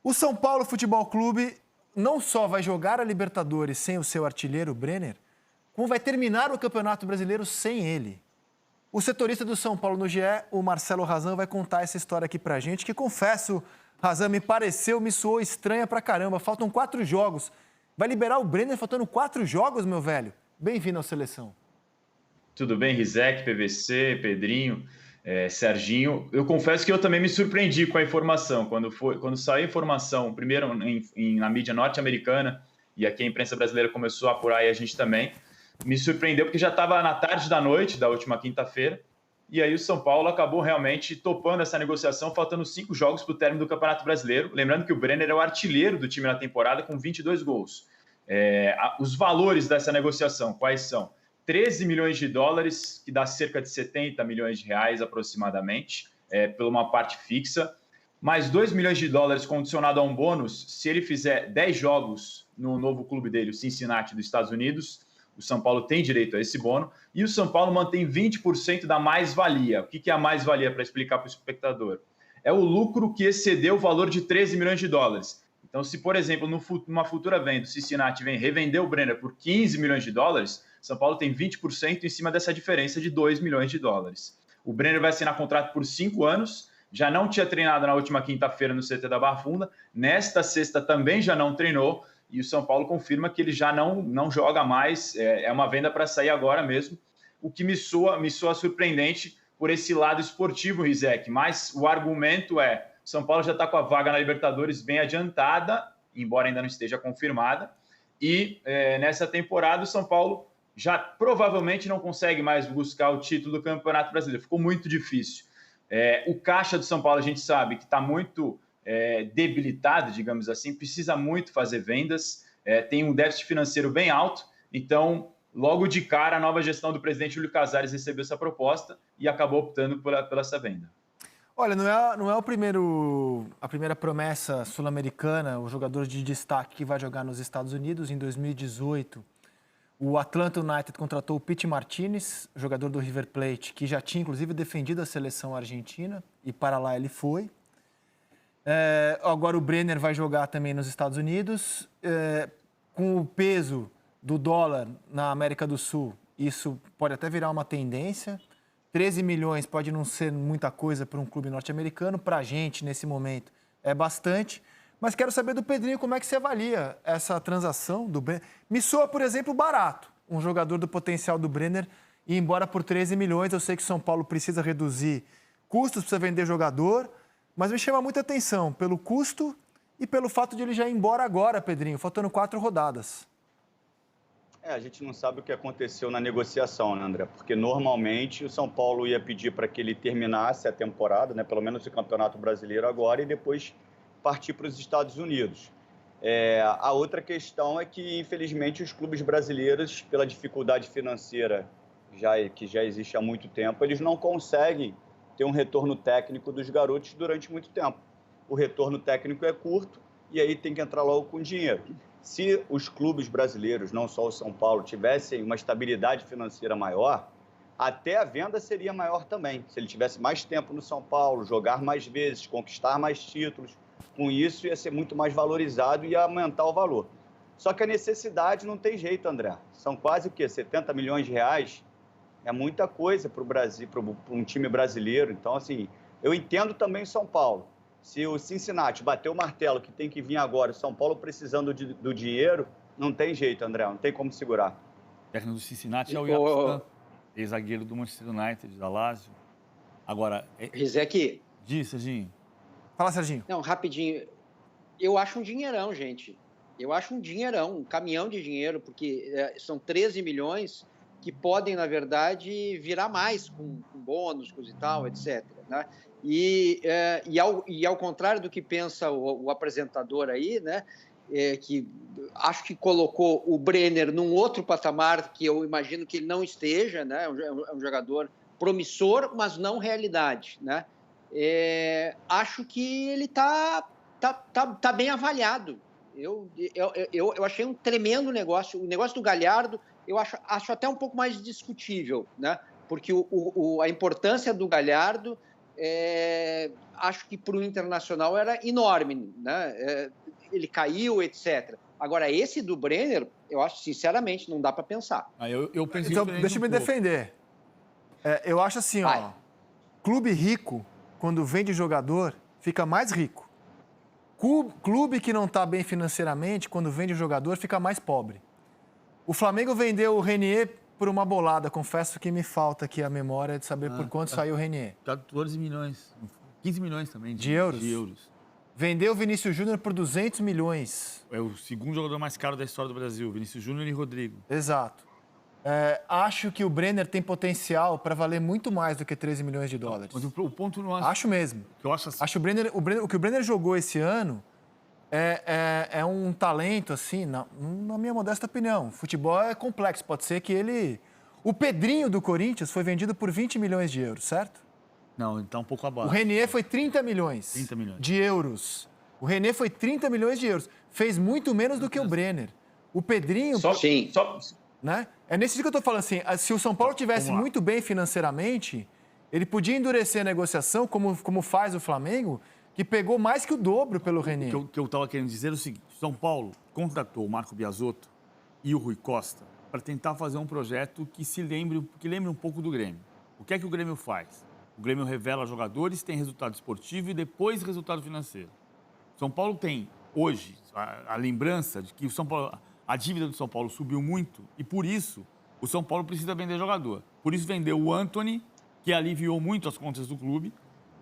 O São Paulo Futebol Clube não só vai jogar a Libertadores sem o seu artilheiro, Brenner, como vai terminar o Campeonato Brasileiro sem ele. O setorista do São Paulo no GE, o Marcelo Razan, vai contar essa história aqui pra gente, que confesso, Razan, me soou estranha pra caramba. Faltam 4 jogos. Vai liberar o Brenner faltando 4 jogos, meu velho? Bem-vindo à seleção. Tudo bem, Rizek, PVC, Pedrinho, Serginho. Eu confesso que eu também me surpreendi com a informação. Quando saiu a informação, primeiro na mídia norte-americana, e aqui a imprensa brasileira começou a apurar e a gente também, me surpreendeu porque já estava na tarde da noite da última quinta-feira, e aí o São Paulo acabou realmente topando essa negociação, faltando 5 jogos para o término do Campeonato Brasileiro. Lembrando que o Brenner é o artilheiro do time na temporada, com 22 gols. Os valores dessa negociação, quais são? 13 milhões de dólares, que dá cerca de 70 milhões de reais aproximadamente, por uma parte fixa, mais 2 milhões de dólares condicionado a um bônus se ele fizer 10 jogos no novo clube dele, o Cincinnati dos Estados Unidos. O São Paulo tem direito a esse bônus, e o São Paulo mantém 20% da mais-valia. O que é a mais-valia, para explicar para o espectador? É o lucro que excedeu o valor de 13 milhões de dólares. Então, se, por exemplo, numa futura venda, o Cincinnati vem revender o Brenner por 15 milhões de dólares, São Paulo tem 20% em cima dessa diferença de 2 milhões de dólares. O Brenner vai assinar contrato por 5 anos, já não tinha treinado na última quinta-feira no CT da Barra Funda, nesta sexta também já não treinou, e o São Paulo confirma que ele já não joga mais, é uma venda para sair agora mesmo, o que me soa surpreendente por esse lado esportivo, Rizek, mas o argumento São Paulo já está com a vaga na Libertadores bem adiantada, embora ainda não esteja confirmada, e nessa temporada o São Paulo já provavelmente não consegue mais buscar o título do Campeonato Brasileiro, ficou muito difícil. O caixa do São Paulo a gente sabe que está muito debilitado, digamos assim, precisa muito fazer vendas, tem um déficit financeiro bem alto, então logo de cara a nova gestão do presidente Júlio Casares recebeu essa proposta e acabou optando por essa venda. Olha, não é a primeira promessa sul-americana, o jogador de destaque que vai jogar nos Estados Unidos. Em 2018, o Atlanta United contratou o Pity Martinez, jogador do River Plate, que já tinha inclusive defendido a seleção argentina, e para lá ele foi. Agora o Brenner vai jogar também nos Estados Unidos. Com o peso do dólar na América do Sul, isso pode até virar uma tendência. 13 milhões pode não ser muita coisa para um clube norte-americano, para a gente, nesse momento, é bastante. Mas quero saber do Pedrinho como é que você avalia essa transação do Brenner. Me soa, por exemplo, barato um jogador do potencial do Brenner ir embora por 13 milhões. Eu sei que o São Paulo precisa reduzir custos, precisa vender jogador, mas me chama muita atenção pelo custo e pelo fato de ele já ir embora agora, Pedrinho, faltando 4 rodadas. A gente não sabe o que aconteceu na negociação, né, André? Porque normalmente o São Paulo ia pedir para que ele terminasse a temporada, né, pelo menos o Campeonato Brasileiro agora, e depois partir para os Estados Unidos. A outra questão é que, infelizmente, os clubes brasileiros, pela dificuldade financeira que já existe há muito tempo, eles não conseguem ter um retorno técnico dos garotos durante muito tempo. O retorno técnico é curto e aí tem que entrar logo com dinheiro. Se os clubes brasileiros, não só o São Paulo, tivessem uma estabilidade financeira maior, até a venda seria maior também. Se ele tivesse mais tempo no São Paulo, jogar mais vezes, conquistar mais títulos, com isso ia ser muito mais valorizado e ia aumentar o valor. Só que a necessidade não tem jeito, André. São quase o quê? 70 milhões de reais. É muita coisa para o Brasil, para um time brasileiro. Então, assim, eu entendo também o São Paulo. Se o Cincinnati bater o martelo que tem que vir agora, o São Paulo precisando do dinheiro, não tem jeito, André, não tem como segurar. O técnico do Cincinnati é o Yapstan, ex-zagueiro do Manchester United, da Lazio. Agora... Rizek. Diz, Serginho. Fala, Serginho. Não, rapidinho. Eu acho um dinheirão, gente. Eu acho um dinheirão, um caminhão de dinheiro, porque são 13 milhões que podem, na verdade, virar mais com bônus, coisa e tal, etc. Né? E ao contrário do que pensa o apresentador aí, né, que acho que colocou o Brenner num outro patamar que eu imagino que ele não esteja, né, é um jogador promissor, mas não realidade. Né? Acho que ele tá bem avaliado. Eu achei um tremendo negócio. O negócio do Galhardo eu acho até um pouco mais discutível, né? Porque a importância do Galhardo acho que para o Internacional era enorme, né? Ele caiu, etc. Agora, esse do Brenner, eu acho, sinceramente, não dá para pensar. Eu pensei Então, deixa eu me defender. Eu acho assim, ó, clube rico, quando vende jogador, fica mais rico. Clube que não está bem financeiramente, quando vende jogador, fica mais pobre. O Flamengo vendeu o Renier por uma bolada. Confesso que me falta aqui a memória de saber por quanto saiu o Renier. 14 milhões, 15 milhões também de euros. euros. Vendeu o Vinícius Júnior por 200 milhões. É o segundo jogador mais caro da história do Brasil, Vinícius Júnior e Rodrigo. Exato. Acho que o Brenner tem potencial para valer muito mais do que 13 milhões de dólares. Mas o ponto não é... Acho mesmo. Eu acho assim... Acho o que o Brenner jogou esse ano é um talento, assim, na minha modesta opinião. Futebol é complexo, pode ser que ele... O Pedrinho do Corinthians foi vendido por 20 milhões de euros, certo? Não, ele está um pouco abaixo. O Renier foi 30 milhões, de euros. O Renier foi 30 milhões de euros. Fez muito menos do que o Brenner. O Pedrinho... Né? É nesse sentido que eu estou falando assim, se o São Paulo tivesse muito bem financeiramente, ele podia endurecer a negociação, como faz o Flamengo, que pegou mais que o dobro pelo Renier. O que eu estava querendo dizer é o seguinte, São Paulo contratou o Marco Biasotto e o Rui Costa para tentar fazer um projeto que lembre um pouco do Grêmio. O que é que o Grêmio faz? O Grêmio revela jogadores, tem resultado esportivo e depois resultado financeiro. São Paulo tem, hoje, a lembrança de que a dívida do São Paulo subiu muito e, por isso, o São Paulo precisa vender jogador. Por isso, vendeu o Antony, que aliviou muito as contas do clube,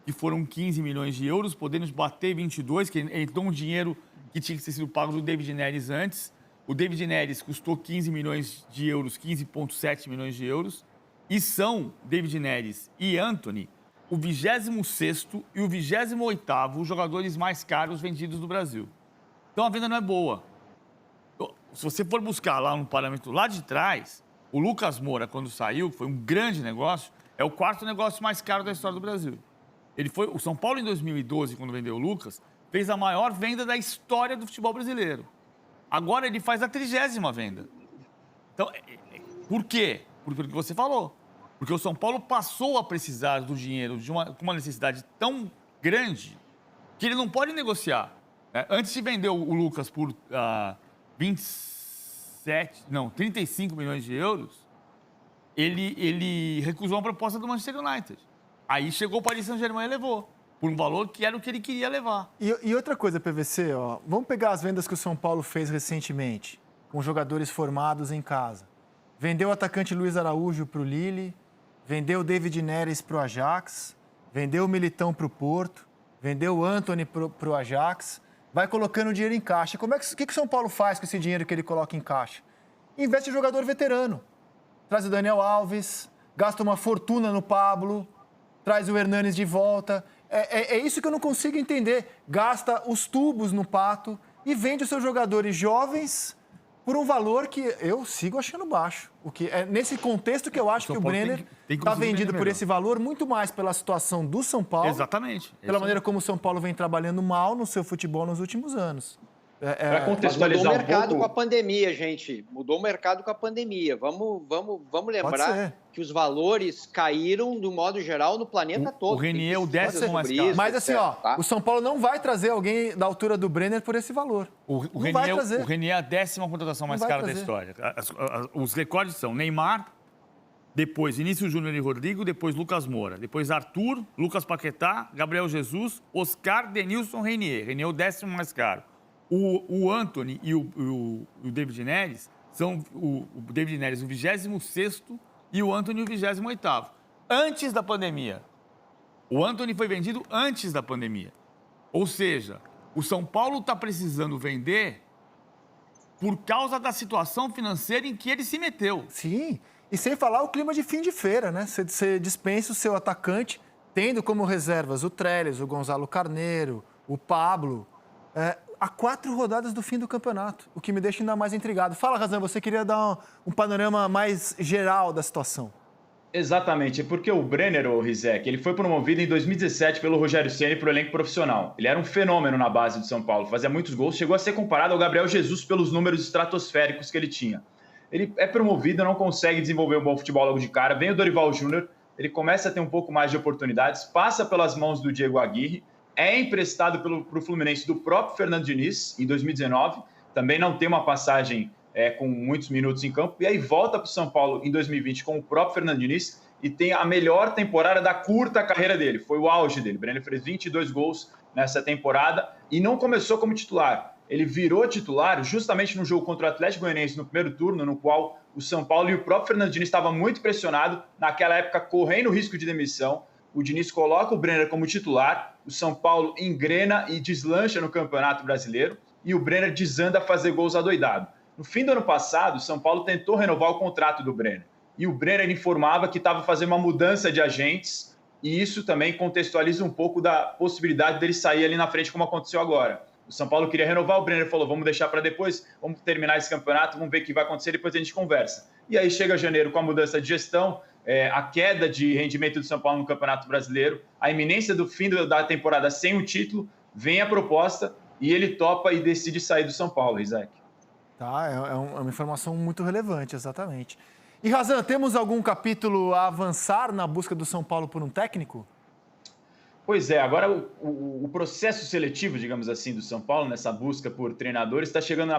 que foram 15 milhões de euros, podendo bater 22, que entrou um dinheiro que tinha que ter sido pago do David Neres antes. O David Neres custou 15 milhões de euros, 15,7 milhões de euros. E são David Neres e Antony o 26º e o 28º jogadores mais caros vendidos do Brasil. Então, a venda não é boa. Se você for buscar lá no parâmetro lá de trás, o Lucas Moura, quando saiu, que foi um grande negócio, é o 4º negócio mais caro da história do Brasil. O São Paulo, em 2012, quando vendeu o Lucas, fez a maior venda da história do futebol brasileiro. Agora ele faz a 30ª venda. Então, por quê? Porque você falou. Porque o São Paulo passou a precisar do dinheiro com uma necessidade tão grande que ele não pode negociar. Antes de vender o Lucas por 35 milhões de euros, ele recusou uma proposta do Manchester United. Aí chegou o Paris Saint-Germain e levou, por um valor que era o que ele queria levar. E outra coisa, PVC, vamos pegar as vendas que o São Paulo fez recentemente, com jogadores formados em casa. Vendeu o atacante Luiz Araújo para o Lille, vendeu o David Neres para o Ajax, vendeu o Militão para o Porto, vendeu o Antony para o Ajax, vai colocando dinheiro em caixa. O que o São Paulo faz com esse dinheiro que ele coloca em caixa? Investe em jogador veterano. Traz o Daniel Alves, gasta uma fortuna no Pablo, traz o Hernanes de volta. É isso que eu não consigo entender. Gasta os tubos no Pato e vende os seus jogadores jovens por um valor que eu sigo achando baixo. É nesse contexto que eu acho que o Brenner está vendido por esse valor, muito mais pela situação do São Paulo. Exatamente. Pela maneira como o São Paulo vem trabalhando mal no seu futebol nos últimos anos. Para contextualizar mudou o mercado com a pandemia, gente. Mudou o mercado com a pandemia. Vamos lembrar que os valores caíram, do modo geral, no planeta todo. O Renier é o 10º mais caro. Mas assim, o São Paulo não vai trazer alguém da altura do Brenner por esse valor. O Renier é a 10ª contratação mais cara da história. Os recordes são Neymar, depois Vinícius Júnior e Rodrigo, depois Lucas Moura, depois Arthur, Lucas Paquetá, Gabriel Jesus, Oscar, Denilson, Renier. Renier é o 10º mais caro. O Antony e o David Neres são o David Neres o 26º e o Antony o 28º. Antes da pandemia. O Antony foi vendido antes da pandemia. Ou seja, o São Paulo está precisando vender por causa da situação financeira em que ele se meteu. Sim, e sem falar o clima de fim de feira, né? Você dispensa o seu atacante, tendo como reservas o Trellis, o Gonzalo Carneiro, o Pablo... Há 4 rodadas do fim do campeonato, o que me deixa ainda mais intrigado. Fala, Razan, você queria dar um panorama mais geral da situação. Exatamente, porque o Brenner, o Rizek, ele foi promovido em 2017 pelo Rogério Ceni para o elenco profissional. Ele era um fenômeno na base do São Paulo, fazia muitos gols, chegou a ser comparado ao Gabriel Jesus pelos números estratosféricos que ele tinha. Ele é promovido, não consegue desenvolver um bom futebol logo de cara, vem o Dorival Júnior, ele começa a ter um pouco mais de oportunidades, passa pelas mãos do Diego Aguirre, é emprestado para o Fluminense do próprio Fernando Diniz em 2019, também não tem uma passagem com muitos minutos em campo, e aí volta para o São Paulo em 2020 com o próprio Fernando Diniz e tem a melhor temporada da curta carreira dele, foi o auge dele. O Brenner fez 22 gols nessa temporada e não começou como titular. Ele virou titular justamente no jogo contra o Atlético Goianiense no primeiro turno, no qual o São Paulo e o próprio Fernando Diniz estavam muito pressionados, naquela época correndo risco de demissão. O Diniz coloca o Brenner como titular, o São Paulo engrena e deslancha no Campeonato Brasileiro e o Brenner desanda a fazer gols adoidado. No fim do ano passado, o São Paulo tentou renovar o contrato do Brenner e o Brenner informava que estava fazendo uma mudança de agentes e isso também contextualiza um pouco da possibilidade dele sair ali na frente, como aconteceu agora. O São Paulo queria renovar, o Brenner falou, vamos deixar para depois, vamos terminar esse campeonato, vamos ver o que vai acontecer, depois a gente conversa. E aí chega janeiro com a mudança de gestão, a queda de rendimento do São Paulo no Campeonato Brasileiro, a iminência do fim da temporada sem o título, vem a proposta e ele topa e decide sair do São Paulo, Isaac. Tá, é uma informação muito relevante, exatamente. E, Razan, temos algum capítulo a avançar na busca do São Paulo por um técnico? Pois é, agora o processo seletivo, digamos assim, do São Paulo, nessa busca por treinadores, está chegando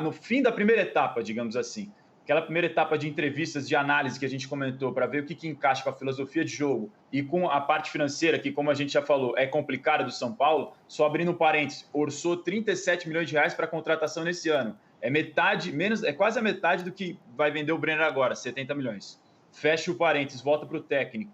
no fim da primeira etapa, digamos assim. Aquela primeira etapa de entrevistas, de análise que a gente comentou, para ver o que encaixa com a filosofia de jogo e com a parte financeira, que, como a gente já falou, é complicada do São Paulo. Só abrindo um parênteses, orçou 37 milhões de reais para a contratação nesse ano. É quase a metade do que vai vender o Brenner agora, 70 milhões. Fecha o parênteses, volta para o técnico.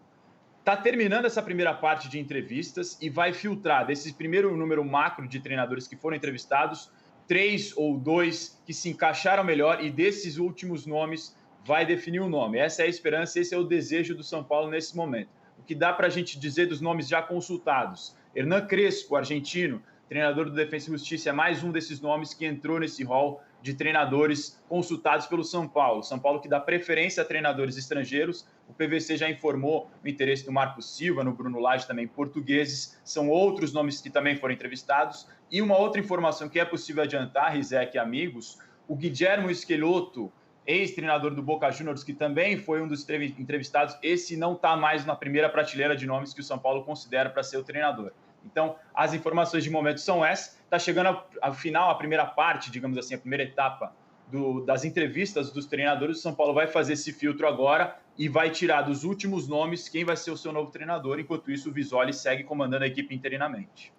Está terminando essa primeira parte de entrevistas e vai filtrar desse primeiro número macro de treinadores que foram entrevistados, 3 ou 2 que se encaixaram melhor e desses últimos nomes vai definir o nome. Essa é a esperança, esse é o desejo do São Paulo nesse momento. O que dá para a gente dizer dos nomes já consultados? Hernan Crespo, argentino, treinador do Defensa e Justiça, é mais um desses nomes que entrou nesse rol de treinadores consultados pelo São Paulo. São Paulo que dá preferência a treinadores estrangeiros. O PVC já informou o interesse do Marco Silva, no Bruno Lage também, portugueses. São outros nomes que também foram entrevistados. E uma outra informação que é possível adiantar, Rizek e amigos, o Guillermo Schelotto, ex-treinador do Boca Juniors, que também foi um dos entrevistados, esse não está mais na primeira prateleira de nomes que o São Paulo considera para ser o treinador. Então, as informações de momento são essas. Está chegando ao final, a primeira parte, digamos assim, a primeira etapa das entrevistas dos treinadores. O São Paulo vai fazer esse filtro agora e vai tirar dos últimos nomes quem vai ser o seu novo treinador. Enquanto isso, o Visoli segue comandando a equipe interinamente.